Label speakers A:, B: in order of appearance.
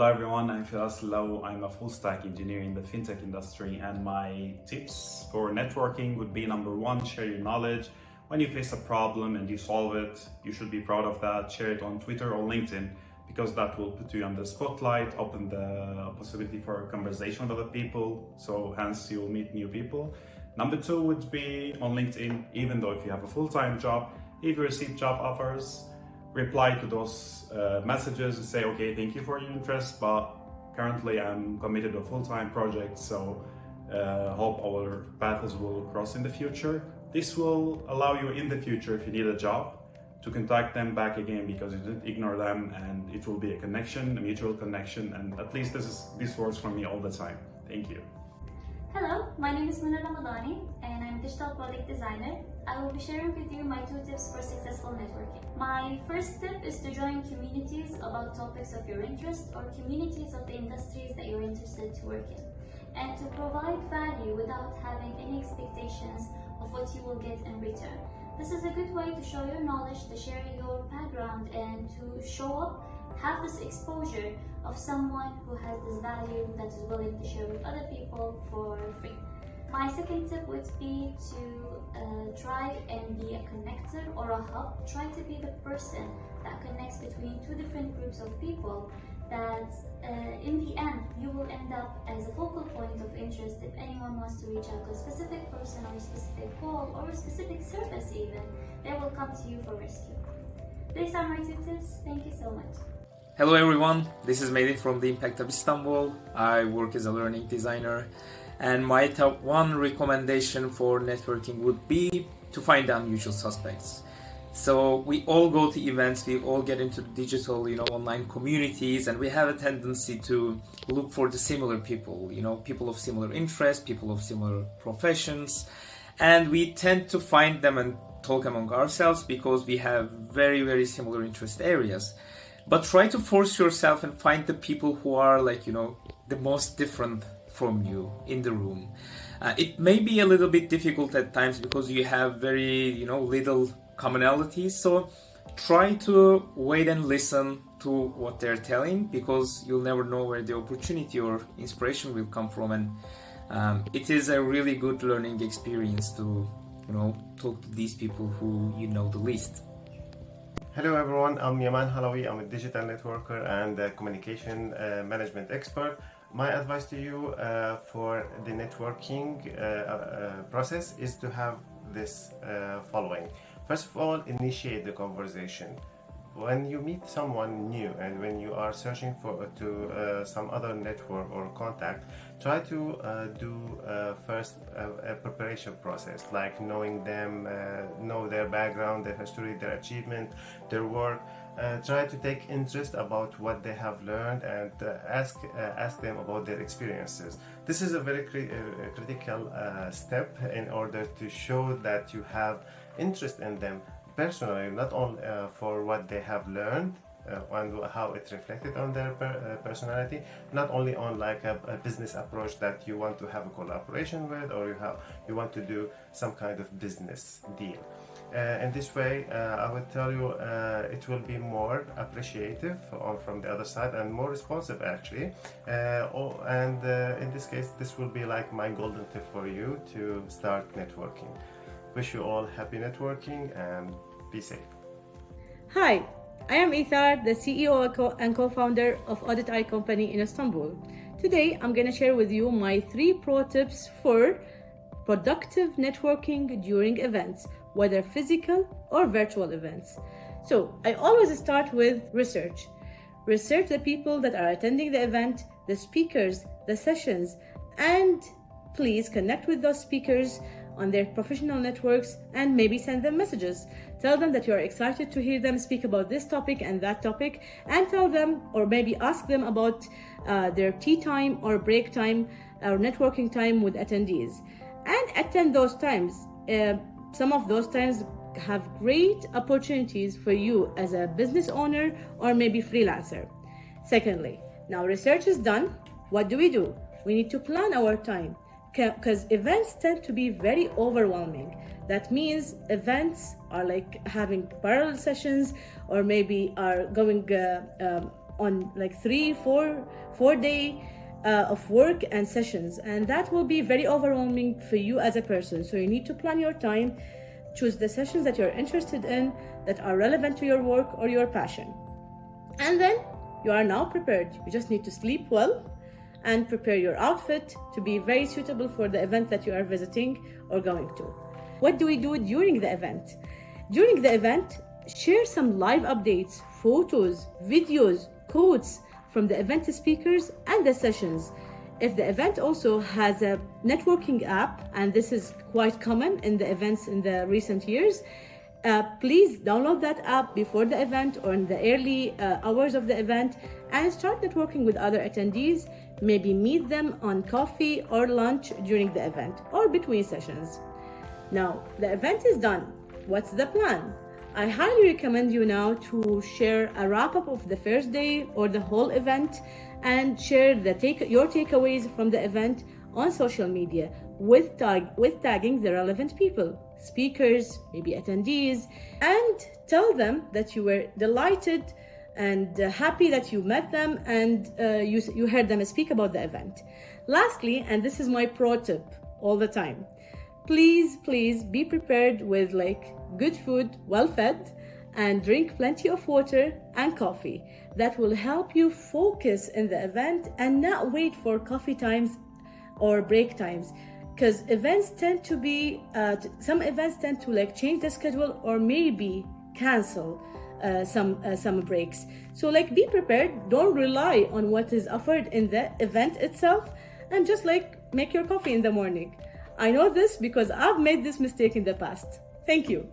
A: Hello everyone, I'm Firas Low. I'm a full stack engineer in the fintech industry, and my tips for networking would be: number one, share your knowledge. When you face a problem and you solve it, you should be proud of that. Share it on Twitter or LinkedIn, because that will put you on the spotlight, open the possibility for a conversation with other people, so hence you'll meet new people. Number two would be on LinkedIn. Even though if you have a full-time job, if you receive job offers, reply to those messages and say, okay, thank you for your interest, but currently I'm committed to a full-time project, so hope our paths will cross in the future. This will allow you in the future, if you need a job, to contact them back again, because you didn't ignore them, and it will be a connection, a mutual connection, and at least this works for me all the time. Thank you.
B: Hello, my name is Muna Ramadani and I'm a digital product designer. I will be sharing with you my 2 tips for successful networking. My first tip is to join communities about topics of your interest, or communities of the industries that you're interested to work in, and to provide value without having any expectations of what you will get in return. This is a good way to show your knowledge, to share your background, and to show up, have this exposure of someone who has this value that is willing to share with other people for free. My second tip would be to try and be a connector or a hub. Try to be the person that connects between 2 different groups of people, that in the end you will end up as a focal point of interest. If anyone wants to reach out to a specific person or a specific goal or a specific service even, they will come to you for rescue. These are my 2 tips. Thank you so much.
C: Hello everyone, this is Melih from the Impact of Istanbul. I work as a learning designer, and my top 1 recommendation for networking would be to find the unusual suspects. So we all go to events, we all get into digital, online communities, and we have a tendency to look for the similar people, people of similar interests, people of similar professions, and we tend to find them and talk among ourselves because we have very, very similar interest areas. But try to force yourself and find the people who are the most different from you in the room. It may be a little bit difficult at times because you have very, little commonalities. So try to wait and listen to what they're telling, because you'll never know where the opportunity or inspiration will come from. And it is a really good learning experience to, talk to these people who you know the least.
D: Hello everyone, I'm Yaman Halawi. I'm a digital networker and a communication management expert. My advice to you for the networking process is to have this following. First of all, initiate the conversation. When you meet someone new and when you are searching for some other network or contact, try to do first a preparation process, like knowing them, know their background, their history, their achievement, their work. Try to take interest about what they have learned, and ask them about their experiences. This is a very critical step in order to show that you have interest in them personally, not only for what they have learned and how it reflected on their personality, not only on like a business approach that you want to have a collaboration with, or you want to do some kind of business deal. In this way, I would tell you, it will be more appreciative from the other side and more responsive actually. In this case, this will be like my golden tip for you to start networking. Wish you all happy networking and be safe.
E: Hi, I am Ithar, the CEO and co-founder of Audit Eye Company in Istanbul. Today, I'm going to share with you my 3 pro tips for productive networking during events, whether physical or virtual events. So, I always start with research. Research the people that are attending the event, the speakers, the sessions, and please connect with those speakers on their professional networks and maybe send them messages. Tell them that you're excited to hear them speak about this topic and that topic, and tell them, or maybe ask them about their tea time or break time or networking time with attendees, and attend those times. Some of those times have great opportunities for you as a business owner or maybe freelancer. Secondly, now research is done. What do? We need to plan our time, because events tend to be very overwhelming. That means events are like having parallel sessions, or maybe are going on like 4 day of work and sessions, and that will be very overwhelming for you as a person. So you need to plan your time, choose the sessions that you're interested in, that are relevant to your work or your passion, and then you are now prepared. You just need to sleep well and prepare your outfit to be very suitable for the event that you are visiting or going to. What do we do during the event? During the event, share some live updates, photos, videos, quotes from the event speakers and the sessions. If the event also has a networking app, and this is quite common in the events in the recent years, please download that app before the event or in the early hours of the event and start networking with other attendees. Maybe meet them on coffee or lunch during the event or between sessions. Now, the event is done. What's the plan? I highly recommend you now to share a wrap-up of the first day or the whole event and share your takeaways from the event on social media with tagging the relevant people, speakers, maybe attendees, and tell them that you were delighted and happy that you met them and you heard them speak about the event. Lastly, and this is my pro tip all the time, please be prepared with like good food, well fed, and drink plenty of water and coffee. That will help you focus in the event and not wait for coffee times or break times, because events tend to be some events tend to like change the schedule or maybe cancel some breaks. So like be prepared, don't rely on what is offered in the event itself, and just like make your coffee in the morning. I know this because I've made this mistake in the past. Thank you.